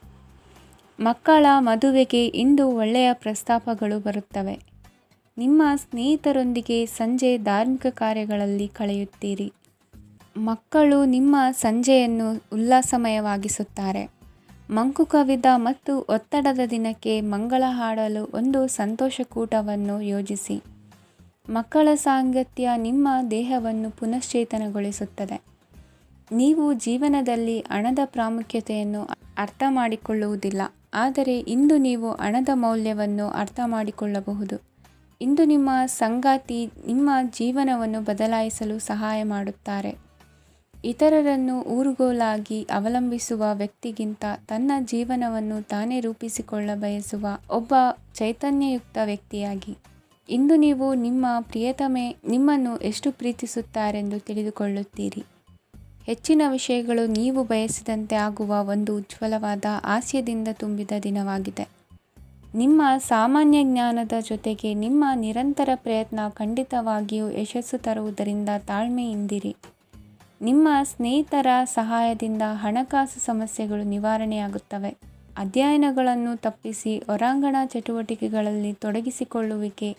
ಮಕ್ಕಳ ಮದುವೆಗೆ ಇಂದು ಒಳ್ಳೆಯ ಪ್ರಸ್ತಾಪಗಳು ಬರುತ್ತವೆ. ನಿಮ್ಮ ಸ್ನೇಹಿತರೊಂದಿಗೆ ಸಂಜೆ ಧಾರ್ಮಿಕ ಕಾರ್ಯಗಳಲ್ಲಿ ಕಳೆಯುತ್ತೀರಿ. ಮಕ್ಕಳು ನಿಮ್ಮ ಸಂಜೆಯನ್ನು ಉಲ್ಲಾಸಮಯವಾಗಿಸುತ್ತಾರೆ. ಮಂಕು ಕವಿದ ಮತ್ತು ಒತ್ತಡದ ದಿನಕ್ಕೆ ಮಂಗಳ ಹಾಡಲು ಒಂದು ಸಂತೋಷಕೂಟವನ್ನು ಯೋಜಿಸಿ. ಮಕ್ಕಳ ಸಾಂಗತ್ಯ ನಿಮ್ಮ ದೇಹವನ್ನು ಪುನಶ್ಚೇತನಗೊಳಿಸುತ್ತದೆ. ನೀವು ಜೀವನದಲ್ಲಿ ಹಣದ ಪ್ರಾಮುಖ್ಯತೆಯನ್ನು ಅರ್ಥ ಮಾಡಿಕೊಳ್ಳುವುದಿಲ್ಲ, ಆದರೆ ಇಂದು ನೀವು ಹಣದ ಮೌಲ್ಯವನ್ನು ಅರ್ಥ ಮಾಡಿಕೊಳ್ಳಬಹುದು. ಇಂದು ನಿಮ್ಮ ಸಂಗಾತಿ ನಿಮ್ಮ ಜೀವನವನ್ನು ಬದಲಾಯಿಸಲು ಸಹಾಯ ಮಾಡುತ್ತಾರೆ. ಇತರರನ್ನು ಊರುಗೋಲಾಗಿ ಅವಲಂಬಿಸುವ ವ್ಯಕ್ತಿಗಿಂತ ತನ್ನ ಜೀವನವನ್ನು ತಾನೇ ರೂಪಿಸಿಕೊಳ್ಳ ಬಯಸುವ ಒಬ್ಬ ಚೈತನ್ಯಯುಕ್ತ ವ್ಯಕ್ತಿಯಾಗಿ. ಇಂದು ನೀವು ನಿಮ್ಮ ಪ್ರಿಯತಮೆ ನಿಮ್ಮನ್ನು ಎಷ್ಟು ಪ್ರೀತಿಸುತ್ತಾರೆಂದು ತಿಳಿದುಕೊಳ್ಳುತ್ತೀರಿ. ಹೆಚ್ಚಿನ ವಿಷಯಗಳು ನೀವು ಬಯಸಿದಂತೆ ಆಗುವ ಒಂದು ಉಜ್ವಲವಾದ ಹಾಸ್ಯದಿಂದ ತುಂಬಿದ ದಿನವಾಗಿದೆ. ನಿಮ್ಮ ಸಾಮಾನ್ಯ ಜ್ಞಾನದ ಜೊತೆಗೆ ನಿಮ್ಮ ನಿರಂತರ ಪ್ರಯತ್ನ ಖಂಡಿತವಾಗಿಯೂ ಯಶಸ್ಸು ತರುವುದರಿಂದ ತಾಳ್ಮೆಯಿಂದಿರಿ. ನಿಮ್ಮ ಸ್ನೇಹಿತರ ಸಹಾಯದಿಂದ ಹಣಕಾಸು ಸಮಸ್ಯೆಗಳು ನಿವಾರಣೆಯಾಗುತ್ತವೆ. ಅಧ್ಯಯನಗಳನ್ನು ತಪ್ಪಿಸಿ ಹೊರಾಂಗಣ ಚಟುವಟಿಕೆಗಳಲ್ಲಿ ತೊಡಗಿಸಿಕೊಳ್ಳುವಿಕೆ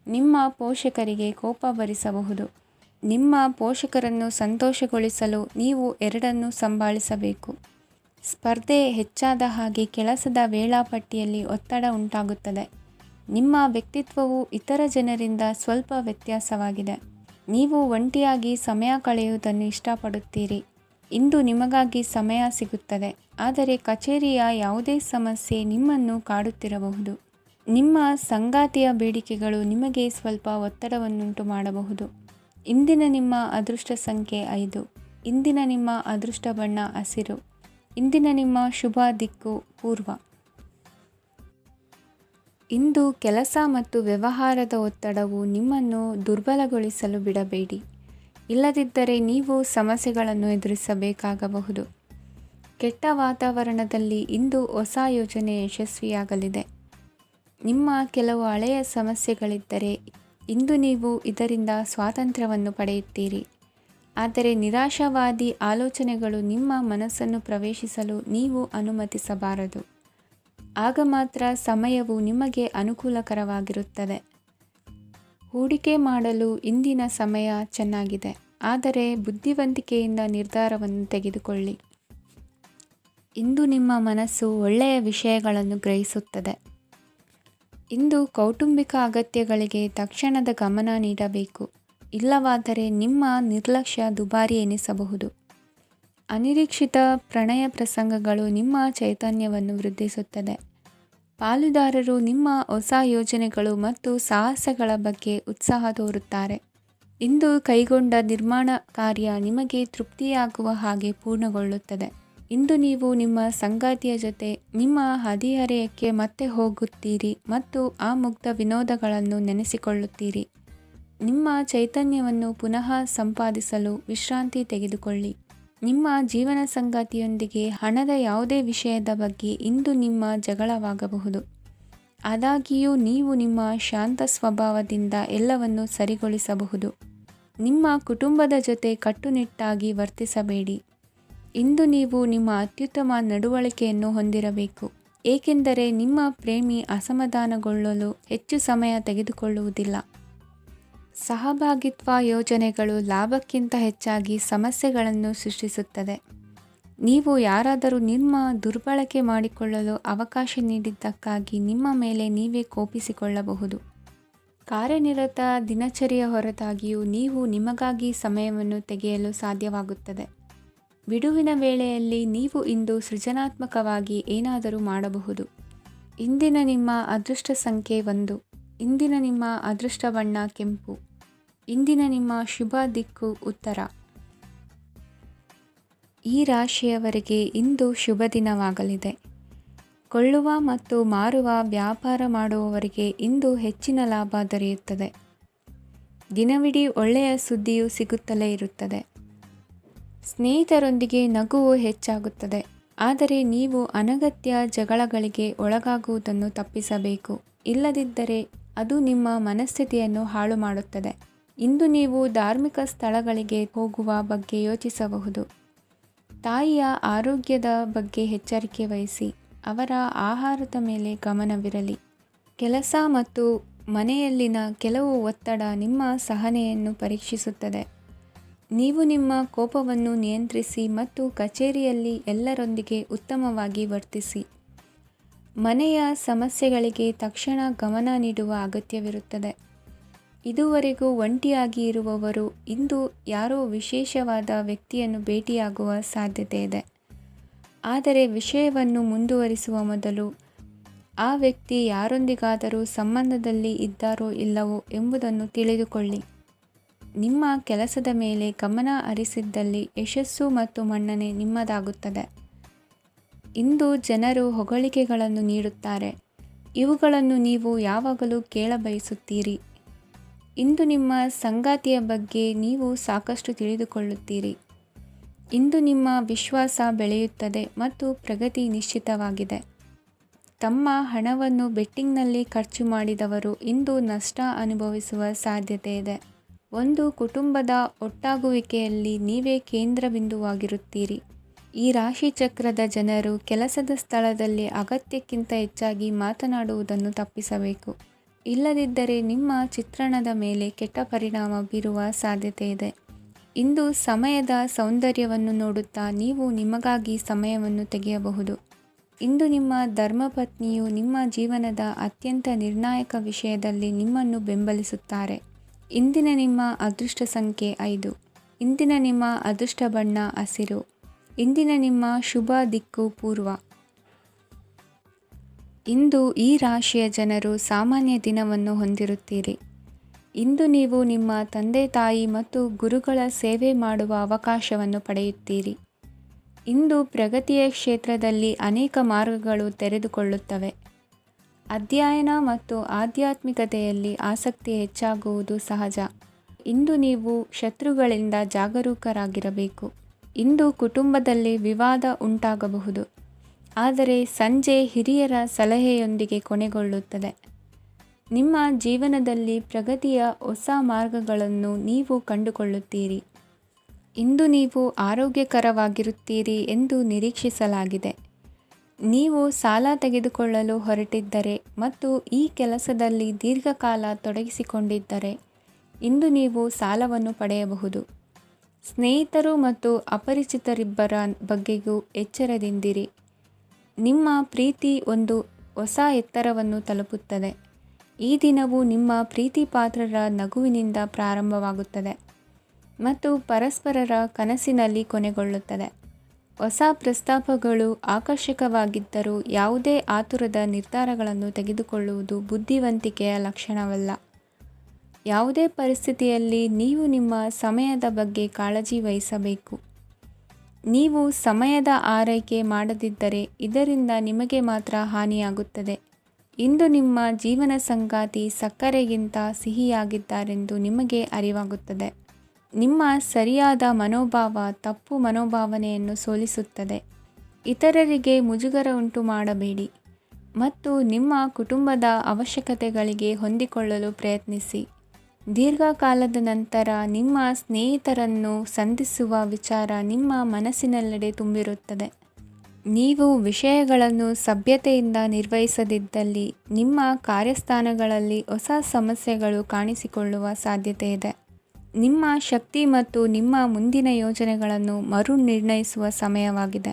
ನಿಮ್ಮ ಪೋಷಕರಿಗೆ ಕೋಪ ಭರಿಸಬಹುದು. ನಿಮ್ಮ ಪೋಷಕರನ್ನು ಸಂತೋಷಗೊಳಿಸಲು ನೀವು ಎರಡನ್ನೂ ಸಂಭಾಳಿಸಬೇಕು. ಸ್ಪರ್ಧೆ ಹೆಚ್ಚಾದ ಹಾಗೆ ಕೆಲಸದ ವೇಳಾಪಟ್ಟಿಯಲ್ಲಿ ಒತ್ತಡ ಉಂಟಾಗುತ್ತದೆ. ನಿಮ್ಮ ವ್ಯಕ್ತಿತ್ವವು ಇತರ ಜನರಿಂದ ಸ್ವಲ್ಪ ವ್ಯತ್ಯಾಸವಾಗಿದೆ. ನೀವು ಒಂಟಿಯಾಗಿ ಸಮಯ ಕಳೆಯುವುದನ್ನು ಇಷ್ಟಪಡುತ್ತೀರಿ. ಇಂದು ನಿಮಗಾಗಿ ಸಮಯ ಸಿಗುತ್ತದೆ, ಆದರೆ ಕಚೇರಿಯ ಯಾವುದೇ ಸಮಸ್ಯೆ ನಿಮ್ಮನ್ನು ಕಾಡುತ್ತಿರಬಹುದು. ನಿಮ್ಮ ಸಂಗಾತಿಯ ಬೇಡಿಕೆಗಳು ನಿಮಗೆ ಸ್ವಲ್ಪ ಒತ್ತಡವನ್ನುಂಟು ಮಾಡಬಹುದು. ಇಂದಿನ ನಿಮ್ಮ ಅದೃಷ್ಟ ಸಂಖ್ಯೆ 5. ಇಂದಿನ ನಿಮ್ಮ ಅದೃಷ್ಟ ಬಣ್ಣ ಹಸಿರು. ಇಂದಿನ ನಿಮ್ಮ ಶುಭ ದಿಕ್ಕು ಪೂರ್ವ. ಇಂದು ಕೆಲಸ ಮತ್ತು ವ್ಯವಹಾರದ ಒತ್ತಡವು ನಿಮ್ಮನ್ನು ದುರ್ಬಲಗೊಳಿಸಲು ಬಿಡಬೇಡಿ, ಇಲ್ಲದಿದ್ದರೆ ನೀವು ಸಮಸ್ಯೆಗಳನ್ನು ಎದುರಿಸಬೇಕಾಗಬಹುದು. ಕೆಟ್ಟ ವಾತಾವರಣದಲ್ಲಿ ಇಂದು ಹೊಸ ಯೋಜನೆ ಯಶಸ್ವಿಯಾಗಲಿದೆ. ನಿಮ್ಮ ಕೆಲವು ಹಳೆಯ ಸಮಸ್ಯೆಗಳಿದ್ದರೆ ಇಂದು ನೀವು ಇದರಿಂದ ಸ್ವಾತಂತ್ರ್ಯವನ್ನು ಪಡೆಯುತ್ತೀರಿ. ಆದರೆ ನಿರಾಶಾವಾದಿ ಆಲೋಚನೆಗಳು ನಿಮ್ಮ ಮನಸ್ಸನ್ನು ಪ್ರವೇಶಿಸಲು ನೀವು ಅನುಮತಿಸಬಾರದು. ಆಗ ಮಾತ್ರ ಸಮಯವು ನಿಮಗೆ ಅನುಕೂಲಕರವಾಗಿರುತ್ತದೆ. ಹೂಡಿಕೆ ಮಾಡಲು ಇಂದಿನ ಸಮಯ ಚೆನ್ನಾಗಿದೆ, ಆದರೆ ಬುದ್ಧಿವಂತಿಕೆಯಿಂದ ನಿರ್ಧಾರವನ್ನು ತೆಗೆದುಕೊಳ್ಳಿ. ಇಂದು ನಿಮ್ಮ ಮನಸ್ಸು ಒಳ್ಳೆಯ ವಿಷಯಗಳನ್ನು ಗ್ರಹಿಸುತ್ತದೆ. ಇಂದು ಕೌಟುಂಬಿಕ ಅಗತ್ಯಗಳಿಗೆ ತಕ್ಷಣದ ಗಮನ ನೀಡಬೇಕು, ಇಲ್ಲವಾದರೆ ನಿಮ್ಮ ನಿರ್ಲಕ್ಷ್ಯ ದುಬಾರಿ ಎನಿಸಬಹುದು. ಅನಿರೀಕ್ಷಿತ ಪ್ರಣಯ ಪ್ರಸಂಗಗಳು ನಿಮ್ಮ ಚೈತನ್ಯವನ್ನು ವೃದ್ಧಿಸುತ್ತದೆ. ಪಾಲುದಾರರು ನಿಮ್ಮ ಹೊಸ ಯೋಜನೆಗಳು ಮತ್ತು ಸಾಹಸಗಳ ಬಗ್ಗೆ ಉತ್ಸಾಹ ತೋರುತ್ತಾರೆ. ಇಂದು ಕೈಗೊಂಡ ನಿರ್ಮಾಣ ಕಾರ್ಯ ನಿಮಗೆ ತೃಪ್ತಿಯಾಗುವ ಹಾಗೆ ಪೂರ್ಣಗೊಳ್ಳುತ್ತದೆ. ಇಂದು ನೀವು ನಿಮ್ಮ ಸಂಗಾತಿಯ ಜೊತೆ ನಿಮ್ಮ ಹದಿಹರೆಯಕ್ಕೆ ಮತ್ತೆ ಹೋಗುತ್ತೀರಿ ಮತ್ತು ಆ ಮುಗ್ಧ ವಿನೋದಗಳನ್ನು ನೆನೆಸಿಕೊಳ್ಳುತ್ತೀರಿ. ನಿಮ್ಮ ಚೈತನ್ಯವನ್ನು ಪುನಃ ಸಂಪಾದಿಸಲು ವಿಶ್ರಾಂತಿ ತೆಗೆದುಕೊಳ್ಳಿ. ನಿಮ್ಮ ಜೀವನ ಸಂಗಾತಿಯೊಂದಿಗೆ ಹಣದ ಯಾವುದೇ ವಿಷಯದ ಬಗ್ಗೆ ಇಂದು ನಿಮ್ಮ ಜಗಳವಾಗಬಹುದು. ಆದಾಗ್ಯೂ ನೀವು ನಿಮ್ಮ ಶಾಂತ ಸ್ವಭಾವದಿಂದ ಎಲ್ಲವನ್ನು ಸರಿಗೊಳಿಸಬಹುದು. ನಿಮ್ಮ ಕುಟುಂಬದ ಜೊತೆ ಕಟ್ಟುನಿಟ್ಟಾಗಿ ವರ್ತಿಸಬೇಡಿ. ಇಂದು ನೀವು ನಿಮ್ಮ ಅತ್ಯುತ್ತಮ ನಡವಳಿಕೆಯನ್ನು ಹೊಂದಿರಬೇಕು, ಏಕೆಂದರೆ ನಿಮ್ಮ ಪ್ರೇಮಿ ಅಸಮಾಧಾನಗೊಳ್ಳಲು ಹೆಚ್ಚು ಸಮಯ ತೆಗೆದುಕೊಳ್ಳುವುದಿಲ್ಲ. ಸಹಭಾಗಿತ್ವ ಯೋಜನೆಗಳು ಲಾಭಕ್ಕಿಂತ ಹೆಚ್ಚಾಗಿ ಸಮಸ್ಯೆಗಳನ್ನು ಸೃಷ್ಟಿಸುತ್ತದೆ. ನೀವು ಯಾರಾದರೂ ನಿಮ್ಮ ದುರ್ಬಳಕೆ ಮಾಡಿಕೊಳ್ಳಲು ಅವಕಾಶ ನೀಡಿದ್ದಕ್ಕಾಗಿ ನಿಮ್ಮ ಮೇಲೆ ನೀವೇ ಕೋಪಿಸಿಕೊಳ್ಳಬಹುದು. ಕಾರ್ಯನಿರತ ದಿನಚರಿಯ ಹೊರತಾಗಿಯೂ ನೀವು ನಿಮಗಾಗಿ ಸಮಯವನ್ನು ತೆಗೆಯಲು ಸಾಧ್ಯವಾಗುತ್ತದೆ. ಬಿಡುವಿನ ವೇಳೆಯಲ್ಲಿ ನೀವು ಇಂದು ಸೃಜನಾತ್ಮಕವಾಗಿ ಏನಾದರೂ ಮಾಡಬಹುದು. ಇಂದಿನ ನಿಮ್ಮ ಅದೃಷ್ಟ ಸಂಖ್ಯೆ 1. ಇಂದಿನ ನಿಮ್ಮ ಅದೃಷ್ಟ ಬಣ್ಣ ಕೆಂಪು. ಇಂದಿನ ನಿಮ್ಮ ಶುಭ ದಿಕ್ಕು ಉತ್ತರ. ಈ ರಾಶಿಯವರಿಗೆ ಇಂದು ಶುಭ ದಿನವಾಗಲಿದೆ. ಕೊಳ್ಳುವ ಮತ್ತು ಮಾರುವ ವ್ಯಾಪಾರ ಮಾಡುವವರಿಗೆ ಇಂದು ಹೆಚ್ಚಿನ ಲಾಭ ದೊರೆಯುತ್ತದೆ. ದಿನವಿಡೀ ಒಳ್ಳೆಯ ಸುದ್ದಿಯು ಸಿಗುತ್ತಲೇ ಇರುತ್ತದೆ. ಸ್ನೇಹಿತರೊಂದಿಗೆ ನಗುವು ಹೆಚ್ಚಾಗುತ್ತದೆ, ಆದರೆ ನೀವು ಅನಗತ್ಯ ಜಗಳಗಳಿಗೆ ಒಳಗಾಗುವುದನ್ನು ತಪ್ಪಿಸಬೇಕು, ಇಲ್ಲದಿದ್ದರೆ ಅದು ನಿಮ್ಮ ಮನಸ್ಥಿತಿಯನ್ನು ಹಾಳು ಮಾಡುತ್ತದೆ. ಇಂದು ನೀವು ಧಾರ್ಮಿಕ ಸ್ಥಳಗಳಿಗೆ ಹೋಗುವ ಬಗ್ಗೆ ಯೋಚಿಸಬಹುದು. ತಾಯಿಯ ಆರೋಗ್ಯದ ಬಗ್ಗೆ ಎಚ್ಚರಿಕೆ ವಹಿಸಿ, ಅವರ ಆಹಾರದ ಮೇಲೆ ಗಮನವಿರಲಿ. ಕೆಲಸ ಮತ್ತು ಮನೆಯಲ್ಲಿನ ಕೆಲವು ಒತ್ತಡ ನಿಮ್ಮ ಸಹನೆಯನ್ನು ಪರೀಕ್ಷಿಸುತ್ತದೆ. ನೀವು ನಿಮ್ಮ ಕೋಪವನ್ನು ನಿಯಂತ್ರಿಸಿ ಮತ್ತು ಕಚೇರಿಯಲ್ಲಿ ಎಲ್ಲರೊಂದಿಗೆ ಉತ್ತಮವಾಗಿ ವರ್ತಿಸಿ. ಮನೆಯ ಸಮಸ್ಯೆಗಳಿಗೆ ತಕ್ಷಣ ಗಮನ ನೀಡುವ ಅಗತ್ಯವಿರುತ್ತದೆ. ಇದುವರೆಗೂ ಒಂಟಿಯಾಗಿ ಇರುವವರು ಇಂದು ಯಾರೋ ವಿಶೇಷವಾದ ವ್ಯಕ್ತಿಯನ್ನು ಭೇಟಿಯಾಗುವ ಸಾಧ್ಯತೆ ಇದೆ. ಆದರೆ ವಿಷಯವನ್ನು ಮುಂದುವರಿಸುವ ಮೊದಲು ಆ ವ್ಯಕ್ತಿ ಯಾರೊಂದಿಗಾದರೂ ಸಂಬಂಧದಲ್ಲಿ ಇದ್ದಾರೋ ಇಲ್ಲವೋ ಎಂಬುದನ್ನು ತಿಳಿದುಕೊಳ್ಳಿ. ನಿಮ್ಮ ಕೆಲಸದ ಮೇಲೆ ಗಮನ ಹರಿಸಿದ್ದಲ್ಲಿ ಯಶಸ್ಸು ಮತ್ತು ಮನ್ನಣೆ ನಿಮ್ಮದಾಗುತ್ತದೆ. ಇಂದು ಜನರು ಹೊಗಳಿಕೆಗಳನ್ನು ನೀಡುತ್ತಾರೆ, ಇವುಗಳನ್ನು ನೀವು ಯಾವಾಗಲೂ ಕೇಳಬಯಸುತ್ತೀರಿ. ಇಂದು ನಿಮ್ಮ ಸಂಗಾತಿಯ ಬಗ್ಗೆ ನೀವು ಸಾಕಷ್ಟು ತಿಳಿದುಕೊಳ್ಳುತ್ತೀರಿ. ಇಂದು ನಿಮ್ಮ ವಿಶ್ವಾಸ ಬೆಳೆಯುತ್ತದೆ ಮತ್ತು ಪ್ರಗತಿ ನಿಶ್ಚಿತವಾಗಿದೆ. ತಮ್ಮ ಹಣವನ್ನು ಬೆಟ್ಟಿಂಗ್ನಲ್ಲಿ ಖರ್ಚು ಮಾಡಿದವರು ಇಂದು ನಷ್ಟ ಅನುಭವಿಸುವ ಸಾಧ್ಯತೆ ಇದೆ. ಒಂದು ಕುಟುಂಬದ ಒಟ್ಟಾಗುವಿಕೆಯಲ್ಲಿ ನೀವೇ ಕೇಂದ್ರ ಬಿಂದುವಾಗಿರುತ್ತೀರಿ. ಈ ರಾಶಿ ಚಕ್ರದ ಜನರು ಕೆಲಸದ ಸ್ಥಳದಲ್ಲಿ ಅಗತ್ಯಕ್ಕಿಂತ ಹೆಚ್ಚಾಗಿ ಮಾತನಾಡುವುದನ್ನು ತಪ್ಪಿಸಬೇಕು, ಇಲ್ಲದಿದ್ದರೆ ನಿಮ್ಮ ಚಿತ್ರಣದ ಮೇಲೆ ಕೆಟ್ಟ ಪರಿಣಾಮ ಬೀರುವ ಸಾಧ್ಯತೆ ಇದೆ. ಇಂದು ಸಮಯದ ಸೌಂದರ್ಯವನ್ನು ನೋಡುತ್ತಾ ನೀವು ನಿಮಗಾಗಿ ಸಮಯವನ್ನು ತೆಗೆಯಬಹುದು. ಇಂದು ನಿಮ್ಮ ಧರ್ಮಪತ್ನಿಯು ನಿಮ್ಮ ಜೀವನದ ಅತ್ಯಂತ ನಿರ್ಣಾಯಕ ವಿಷಯದಲ್ಲಿ ನಿಮ್ಮನ್ನು ಬೆಂಬಲಿಸುತ್ತಾರೆ. ಇಂದಿನ ನಿಮ್ಮ ಅದೃಷ್ಟ ಸಂಖ್ಯೆ 5. ಇಂದಿನ ನಿಮ್ಮ ಅದೃಷ್ಟ ಬಣ್ಣ ಹಸಿರು. ಇಂದಿನ ನಿಮ್ಮ ಶುಭ ದಿಕ್ಕು ಪೂರ್ವ. ಇಂದು ಈ ರಾಶಿಯ ಜನರು ಸಾಮಾನ್ಯ ದಿನವನ್ನು ಹೊಂದಿರುತ್ತೀರಿ. ಇಂದು ನೀವು ನಿಮ್ಮ ತಂದೆ ತಾಯಿ ಮತ್ತು ಗುರುಗಳ ಸೇವೆ ಮಾಡುವ ಅವಕಾಶವನ್ನು ಪಡೆಯುತ್ತೀರಿ. ಇಂದು ಪ್ರಗತಿಯ ಕ್ಷೇತ್ರದಲ್ಲಿ ಅನೇಕ ಮಾರ್ಗಗಳು ತೆರೆದುಕೊಳ್ಳುತ್ತವೆ. ಅಧ್ಯಯನ ಮತ್ತು ಆಧ್ಯಾತ್ಮಿಕತೆಯಲ್ಲಿ ಆಸಕ್ತಿ ಹೆಚ್ಚಾಗುವುದು ಸಹಜ. ಇಂದು ನೀವು ಶತ್ರುಗಳಿಂದ ಜಾಗರೂಕರಾಗಿರಬೇಕು. ಇಂದು ಕುಟುಂಬದಲ್ಲಿ ವಿವಾದ ಉಂಟಾಗಬಹುದು, ಆದರೆ ಸಂಜೆ ಹಿರಿಯರ ಸಲಹೆಯೊಂದಿಗೆ ಕೊನೆಗೊಳ್ಳುತ್ತದೆ. ನಿಮ್ಮ ಜೀವನದಲ್ಲಿ ಪ್ರಗತಿಯ ಹೊಸ ಮಾರ್ಗಗಳನ್ನು ನೀವು ಕಂಡುಕೊಳ್ಳುತ್ತೀರಿ. ಇಂದು ನೀವು ಆರೋಗ್ಯಕರವಾಗಿರುತ್ತೀರಿ ಎಂದು ನಿರೀಕ್ಷಿಸಲಾಗಿದೆ. ನೀವು ಸಾಲ ತೆಗೆದುಕೊಳ್ಳಲು ಹೊರಟಿದ್ದರೆ ಮತ್ತು ಈ ಕೆಲಸದಲ್ಲಿ ದೀರ್ಘಕಾಲ ತೊಡಗಿಸಿಕೊಂಡಿದ್ದರೆ ಇಂದು ನೀವು ಸಾಲವನ್ನು ಪಡೆಯಬಹುದು. ಸ್ನೇಹಿತರು ಮತ್ತು ಅಪರಿಚಿತರಿಬ್ಬರ ಬಗ್ಗೆಯೂ ಎಚ್ಚರದಿಂದಿರಿ. ನಿಮ್ಮ ಪ್ರೀತಿ ಒಂದು ಹೊಸ ಎತ್ತರವನ್ನು ತಲುಪುತ್ತದೆ. ಈ ದಿನವು ನಿಮ್ಮ ಪ್ರೀತಿಪಾತ್ರರ ನಗುವಿನಿಂದ ಪ್ರಾರಂಭವಾಗುತ್ತದೆ ಮತ್ತು ಪರಸ್ಪರರ ಕನಸಿನಲ್ಲಿ ಕೊನೆಗೊಳ್ಳುತ್ತದೆ. ಹೊಸ ಪ್ರಸ್ತಾಪಗಳು ಆಕರ್ಷಕವಾಗಿದ್ದರೂ ಯಾವುದೇ ಆತುರದ ನಿರ್ಧಾರಗಳನ್ನು ತೆಗೆದುಕೊಳ್ಳುವುದು ಬುದ್ಧಿವಂತಿಕೆಯ ಲಕ್ಷಣವಲ್ಲ. ಯಾವುದೇ ಪರಿಸ್ಥಿತಿಯಲ್ಲಿ ನೀವು ನಿಮ್ಮ ಸಮಯದ ಬಗ್ಗೆ ಕಾಳಜಿ ವಹಿಸಬೇಕು. ನೀವು ಸಮಯದ ಆರೈಕೆ ಮಾಡದಿದ್ದರೆ ಇದರಿಂದ ನಿಮಗೆ ಮಾತ್ರ ಹಾನಿಯಾಗುತ್ತದೆ. ಇಂದು ನಿಮ್ಮ ಜೀವನ ಸಂಗಾತಿ ಸಕ್ಕರೆಗಿಂತ ಸಿಹಿಯಾಗಿದ್ದಾರೆಂದು ನಿಮಗೆ ಅರಿವಾಗುತ್ತದೆ. ನಿಮ್ಮ ಸರಿಯಾದ ಮನೋಭಾವ ತಪ್ಪು ಮನೋಭಾವನೆಯನ್ನು ಸೋಲಿಸುತ್ತದೆ. ಇತರರಿಗೆ ಮುಜುಗರ ಉಂಟು ಮಾಡಬೇಡಿ ಮತ್ತು ನಿಮ್ಮ ಕುಟುಂಬದ ಅವಶ್ಯಕತೆಗಳಿಗೆ ಹೊಂದಿಕೊಳ್ಳಲು ಪ್ರಯತ್ನಿಸಿ. ದೀರ್ಘಕಾಲದ ನಂತರ ನಿಮ್ಮ ಸ್ನೇಹಿತರನ್ನು ಸಂಧಿಸುವ ವಿಚಾರ ನಿಮ್ಮ ಮನಸ್ಸಿನೆಲ್ಲೆಡೆ ತುಂಬಿರುತ್ತದೆ. ನೀವು ವಿಷಯಗಳನ್ನು ಸಭ್ಯತೆಯಿಂದ ನಿರ್ವಹಿಸದಿದ್ದಲ್ಲಿ ನಿಮ್ಮ ಕಾರ್ಯಸ್ಥಾನಗಳಲ್ಲಿ ಹೊಸ ಸಮಸ್ಯೆಗಳು ಕಾಣಿಸಿಕೊಳ್ಳುವ ಸಾಧ್ಯತೆ ಇದೆ. ನಿಮ್ಮ ಶಕ್ತಿ ಮತ್ತು ನಿಮ್ಮ ಮುಂದಿನ ಯೋಜನೆಗಳನ್ನು ಮರು ನಿರ್ಣಯಿಸುವ ಸಮಯವಾಗಿದೆ.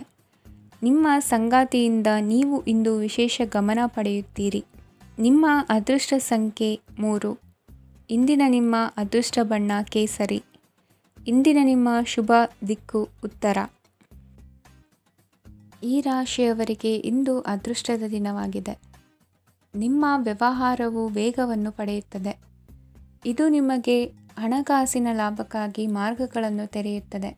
ನಿಮ್ಮ ಸಂಗಾತಿಯಿಂದ ನೀವು ಇಂದು ವಿಶೇಷ ಗಮನ ಪಡೆಯುತ್ತೀರಿ. ನಿಮ್ಮ ಅದೃಷ್ಟ ಸಂಖ್ಯೆ 3. ಇಂದಿನ ನಿಮ್ಮ ಅದೃಷ್ಟ ಬಣ್ಣ ಕೇಸರಿ. ಇಂದಿನ ನಿಮ್ಮ ಶುಭ ದಿಕ್ಕು ಉತ್ತರ. ಈ ರಾಶಿಯವರಿಗೆ ಇಂದು ಅದೃಷ್ಟದ ದಿನವಾಗಿದೆ. ನಿಮ್ಮ ವ್ಯವಹಾರವು ವೇಗವನ್ನು ಪಡೆಯುತ್ತದೆ. ಇದು ನಿಮಗೆ ಹಣಕಾಸಿನ ಲಾಭಕ್ಕಾಗಿ ಮಾರ್ಗಗಳನ್ನು ತೆರೆಯುತ್ತದೆ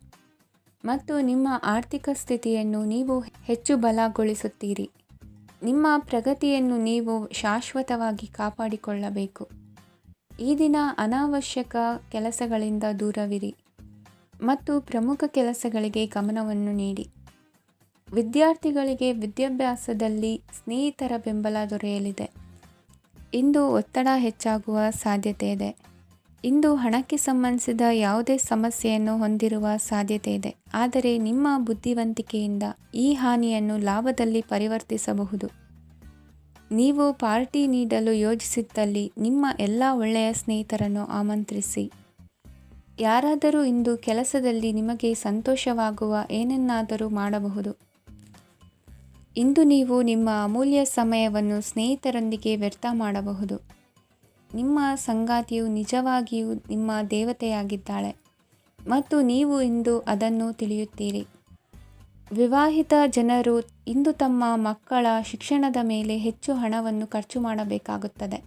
ಮತ್ತು ನಿಮ್ಮ ಆರ್ಥಿಕ ಸ್ಥಿತಿಯನ್ನು ನೀವು ಹೆಚ್ಚು ಬಲಗೊಳಿಸುತ್ತೀರಿ. ನಿಮ್ಮ ಪ್ರಗತಿಯನ್ನು ನೀವು ಶಾಶ್ವತವಾಗಿ ಕಾಪಾಡಿಕೊಳ್ಳಬೇಕು. ಈ ದಿನ ಅನಾವಶ್ಯಕ ಕೆಲಸಗಳಿಂದ ದೂರವಿರಿ ಮತ್ತು ಪ್ರಮುಖ ಕೆಲಸಗಳಿಗೆ ಗಮನವನ್ನು ನೀಡಿ. ವಿದ್ಯಾರ್ಥಿಗಳಿಗೆ ವಿದ್ಯಾಭ್ಯಾಸದಲ್ಲಿ ಸ್ನೇಹಿತರ ಬೆಂಬಲ ದೊರೆಯಲಿದೆ. ಇಂದು ಒತ್ತಡ ಹೆಚ್ಚಾಗುವ ಸಾಧ್ಯತೆ ಇದೆ. ಇಂದು ಹಣಕ್ಕೆ ಸಂಬಂಧಿಸಿದ ಯಾವುದೇ ಸಮಸ್ಯೆಯನ್ನು ಹೊಂದಿರುವ ಸಾಧ್ಯತೆ ಇದೆ, ಆದರೆ ನಿಮ್ಮ ಬುದ್ಧಿವಂತಿಕೆಯಿಂದ ಈ ಹಾನಿಯನ್ನು ಲಾಭದಲ್ಲಿ ಪರಿವರ್ತಿಸಬಹುದು. ನೀವು ಪಾರ್ಟಿ ನೀಡಲು ಯೋಜಿಸಿದ್ದಲ್ಲಿ ನಿಮ್ಮ ಎಲ್ಲ ಒಳ್ಳೆಯ ಸ್ನೇಹಿತರನ್ನು ಆಮಂತ್ರಿಸಿ. ಯಾರಾದರೂ ಇಂದು ಕೆಲಸದಲ್ಲಿ ನಿಮಗೆ ಸಂತೋಷವಾಗುವ ಏನನ್ನಾದರೂ ಮಾಡಬಹುದು. ಇಂದು ನೀವು ನಿಮ್ಮ ಅಮೂಲ್ಯ ಸಮಯವನ್ನು ಸ್ನೇಹಿತರೊಂದಿಗೆ ವ್ಯರ್ಥ ಮಾಡಬಹುದು. ನಿಮ್ಮ ಸಂಗಾತಿಯು ನಿಜವಾಗಿಯೂ ನಿಮ್ಮ ದೇವತೆಯಾಗಿದ್ದಾಳೆ ಮತ್ತು ನೀವು ಇಂದು ಅದನ್ನು ತಿಳಿಯುತ್ತೀರಿ. ವಿವಾಹಿತ ಜನರು ಇಂದು ತಮ್ಮ ಮಕ್ಕಳ ಶಿಕ್ಷಣದ ಮೇಲೆ ಹೆಚ್ಚು ಹಣವನ್ನು ಖರ್ಚು ಮಾಡಬೇಕಾಗುತ್ತದೆ.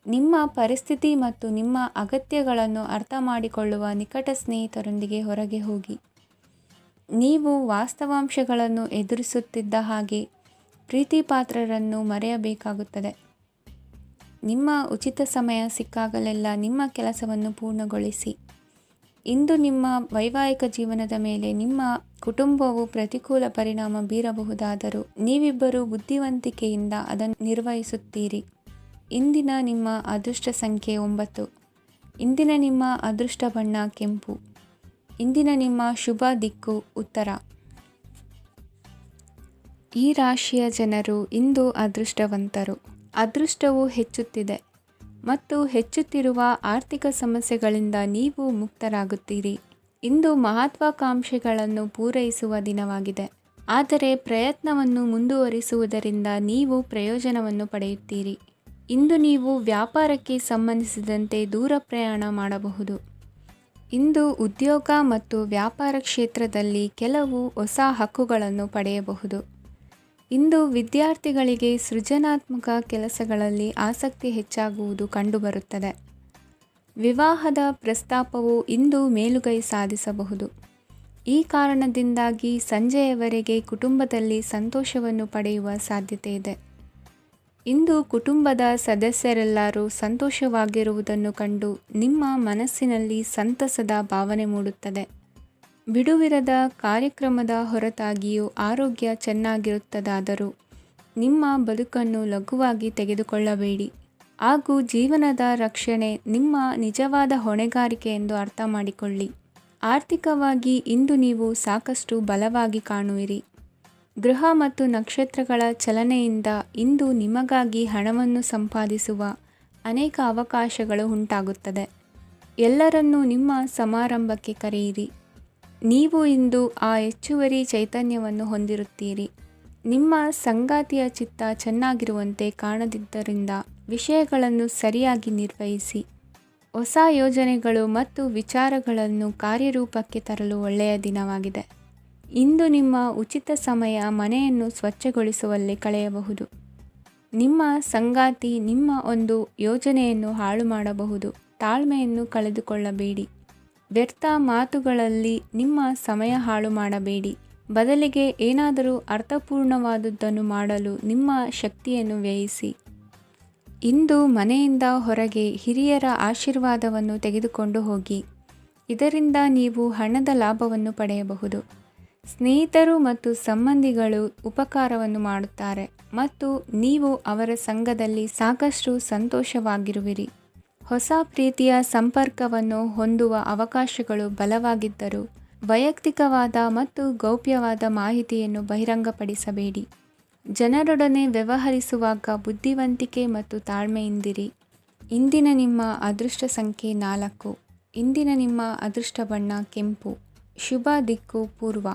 ನಿಮ್ಮ ಪರಿಸ್ಥಿತಿ ಮತ್ತು ನಿಮ್ಮ ಅಗತ್ಯಗಳನ್ನು ಅರ್ಥ ಮಾಡಿಕೊಳ್ಳುವ ನಿಕಟ ಸ್ನೇಹಿತರೊಂದಿಗೆ ಹೊರಗೆ ಹೋಗಿ. ನೀವು ವಾಸ್ತವಾಂಶಗಳನ್ನು ಎದುರಿಸುತ್ತಿದ್ದ ಹಾಗೆ ಪ್ರೀತಿಪಾತ್ರರನ್ನು ಮರೆಯಬೇಕಾಗುತ್ತದೆ. ನಿಮ್ಮ ಉಚಿತ ಸಮಯ ಸಿಕ್ಕಾಗಲೆಲ್ಲ ನಿಮ್ಮ ಕೆಲಸವನ್ನು ಪೂರ್ಣಗೊಳಿಸಿ. ಇಂದು ನಿಮ್ಮ ವೈವಾಹಿಕ ಜೀವನದ ಮೇಲೆ ನಿಮ್ಮ ಕುಟುಂಬವು ಪ್ರತಿಕೂಲ ಪರಿಣಾಮ ಬೀರಬಹುದಾದರೂ ನೀವಿಬ್ಬರೂ ಬುದ್ಧಿವಂತಿಕೆಯಿಂದ ಅದನ್ನು ನಿರ್ವಹಿಸುತ್ತೀರಿ. ಇಂದಿನ ನಿಮ್ಮ ಅದೃಷ್ಟ ಸಂಖ್ಯೆ 9. ಇಂದಿನ ನಿಮ್ಮ ಅದೃಷ್ಟ ಬಣ್ಣ ಕೆಂಪು. ಇಂದಿನ ನಿಮ್ಮ ಶುಭ ದಿಕ್ಕು ಉತ್ತರ. ಈ ರಾಶಿಯ ಜನರು ಇಂದು ಅದೃಷ್ಟವಂತರು. ಅದೃಷ್ಟವು ಹೆಚ್ಚುತ್ತಿದೆ ಮತ್ತು ಹೆಚ್ಚುತ್ತಿರುವ ಆರ್ಥಿಕ ಸಮಸ್ಯೆಗಳಿಂದ ನೀವು ಮುಕ್ತರಾಗುತ್ತೀರಿ. ಇಂದು ಮಹತ್ವಾಕಾಂಕ್ಷೆಗಳನ್ನು ಪೂರೈಸುವ ದಿನವಾಗಿದೆ, ಆದರೆ ಪ್ರಯತ್ನವನ್ನು ಮುಂದುವರಿಸುವುದರಿಂದ ನೀವು ಪ್ರಯೋಜನವನ್ನು ಪಡೆಯುತ್ತೀರಿ. ಇಂದು ನೀವು ವ್ಯಾಪಾರಕ್ಕೆ ಸಂಬಂಧಿಸಿದಂತೆ ದೂರ ಪ್ರಯಾಣ ಮಾಡಬಹುದು. ಇಂದು ಉದ್ಯೋಗ ಮತ್ತು ವ್ಯಾಪಾರ ಕ್ಷೇತ್ರದಲ್ಲಿ ಕೆಲವು ಹೊಸ ಹಕ್ಕುಗಳನ್ನು ಪಡೆಯಬಹುದು. ಇಂದು ವಿದ್ಯಾರ್ಥಿಗಳಿಗೆ ಸೃಜನಾತ್ಮಕ ಕೆಲಸಗಳಲ್ಲಿ ಆಸಕ್ತಿ ಹೆಚ್ಚಾಗುವುದು ಕಂಡುಬರುತ್ತದೆ. ವಿವಾಹದ ಪ್ರಸ್ತಾಪವು ಇಂದು ಮೇಲುಗೈ ಸಾಧಿಸಬಹುದು. ಈ ಕಾರಣದಿಂದಾಗಿ ಸಂಜೆಯವರೆಗೆ ಕುಟುಂಬದಲ್ಲಿ ಸಂತೋಷವನ್ನು ಪಡೆಯುವ ಸಾಧ್ಯತೆ ಇದೆ. ಇಂದು ಕುಟುಂಬದ ಸದಸ್ಯರೆಲ್ಲರೂ ಸಂತೋಷವಾಗಿರುವುದನ್ನು ಕಂಡು ನಿಮ್ಮ ಮನಸ್ಸಿನಲ್ಲಿ ಸಂತಸದ ಭಾವನೆ ಮೂಡುತ್ತದೆ. ಬಿಡುವಿರದ ಕಾರ್ಯಕ್ರಮದ ಹೊರತಾಗಿಯೂ ಆರೋಗ್ಯ ಚೆನ್ನಾಗಿರುತ್ತದಾದರೂ ನಿಮ್ಮ ಬದುಕನ್ನು ಲಘುವಾಗಿ ತೆಗೆದುಕೊಳ್ಳಬೇಡಿ ಹಾಗೂ ಜೀವನದ ರಕ್ಷಣೆ ನಿಮ್ಮ ನಿಜವಾದ ಹೊಣೆಗಾರಿಕೆ ಎಂದು ಅರ್ಥ ಮಾಡಿಕೊಳ್ಳಿ. ಆರ್ಥಿಕವಾಗಿ ಇಂದು ನೀವು ಸಾಕಷ್ಟು ಬಲವಾಗಿ ಕಾಣುವಿರಿ. ಗ್ರಹ ಮತ್ತು ನಕ್ಷತ್ರಗಳ ಚಲನೆಯಿಂದ ಇಂದು ನಿಮಗಾಗಿ ಹಣವನ್ನು ಸಂಪಾದಿಸುವ ಅನೇಕ ಅವಕಾಶಗಳು ಉಂಟಾಗುತ್ತದೆ. ಎಲ್ಲರನ್ನೂ ನಿಮ್ಮ ಸಮಾರಂಭಕ್ಕೆ ಕರೆಯಿರಿ. ನೀವು ಇಂದು ಆ ಹೆಚ್ಚುವರಿ ಚೈತನ್ಯವನ್ನು ಹೊಂದಿರುತ್ತೀರಿ. ನಿಮ್ಮ ಸಂಗಾತಿಯ ಚಿತ್ತ ಚೆನ್ನಾಗಿರುವಂತೆ ಕಾಣದಿದ್ದರಿಂದ ವಿಷಯಗಳನ್ನು ಸರಿಯಾಗಿ ನಿರ್ವಹಿಸಿ. ಹೊಸ ಯೋಜನೆಗಳು ಮತ್ತು ವಿಚಾರಗಳನ್ನು ಕಾರ್ಯರೂಪಕ್ಕೆ ತರಲು ಒಳ್ಳೆಯ ದಿನವಾಗಿದೆ. ಇಂದು ನಿಮ್ಮ ಉಚಿತ ಸಮಯ ಮನೆಯನ್ನು ಸ್ವಚ್ಛಗೊಳಿಸುವಲ್ಲಿ ಕಳೆಯಬಹುದು. ನಿಮ್ಮ ಸಂಗಾತಿ ನಿಮ್ಮ ಒಂದು ಯೋಜನೆಯನ್ನು ಹಾಳು ಮಾಡಬಹುದು. ತಾಳ್ಮೆಯನ್ನು ಕಳೆದುಕೊಳ್ಳಬೇಡಿ. ವ್ಯರ್ಥ ಮಾತುಗಳಲ್ಲಿ ನಿಮ್ಮ ಸಮಯ ಹಾಳು ಮಾಡಬೇಡಿ. ಬದಲಿಗೆ ಏನಾದರೂ ಅರ್ಥಪೂರ್ಣವಾದುದನ್ನು ಮಾಡಲು ನಿಮ್ಮ ಶಕ್ತಿಯನ್ನು ವ್ಯಯಿಸಿ. ಇಂದು ಮನೆಯಿಂದ ಹೊರಗೆ ಹಿರಿಯರ ಆಶೀರ್ವಾದವನ್ನು ತೆಗೆದುಕೊಂಡು ಹೋಗಿ. ಇದರಿಂದ ನೀವು ಹಣದ ಲಾಭವನ್ನು ಪಡೆಯಬಹುದು. ಸ್ನೇಹಿತರು ಮತ್ತು ಸಂಬಂಧಿಗಳು ಉಪಕಾರವನ್ನು ಮಾಡುತ್ತಾರೆ ಮತ್ತು ನೀವು ಅವರ ಸಂಘದಲ್ಲಿ ಸಾಕಷ್ಟು ಸಂತೋಷವಾಗಿರುವಿರಿ. ಹೊಸ ಪ್ರೀತಿಯ ಸಂಪರ್ಕವನ್ನು ಹೊಂದುವ ಅವಕಾಶಗಳು ಬಲವಾಗಿದ್ದರೂ ವೈಯಕ್ತಿಕವಾದ ಮತ್ತು ಗೌಪ್ಯವಾದ ಮಾಹಿತಿಯನ್ನು ಬಹಿರಂಗಪಡಿಸಬೇಡಿ. ಜನರೊಡನೆ ವ್ಯವಹರಿಸುವಾಗ ಬುದ್ಧಿವಂತಿಕೆ ಮತ್ತು ತಾಳ್ಮೆಯಿಂದಿರಿ. ಇಂದಿನ ನಿಮ್ಮ ಅದೃಷ್ಟ ಸಂಖ್ಯೆ 4. ಇಂದಿನ ನಿಮ್ಮ ಅದೃಷ್ಟ ಬಣ್ಣ ಕೆಂಪು. ಶುಭ ದಿಕ್ಕು ಪೂರ್ವ.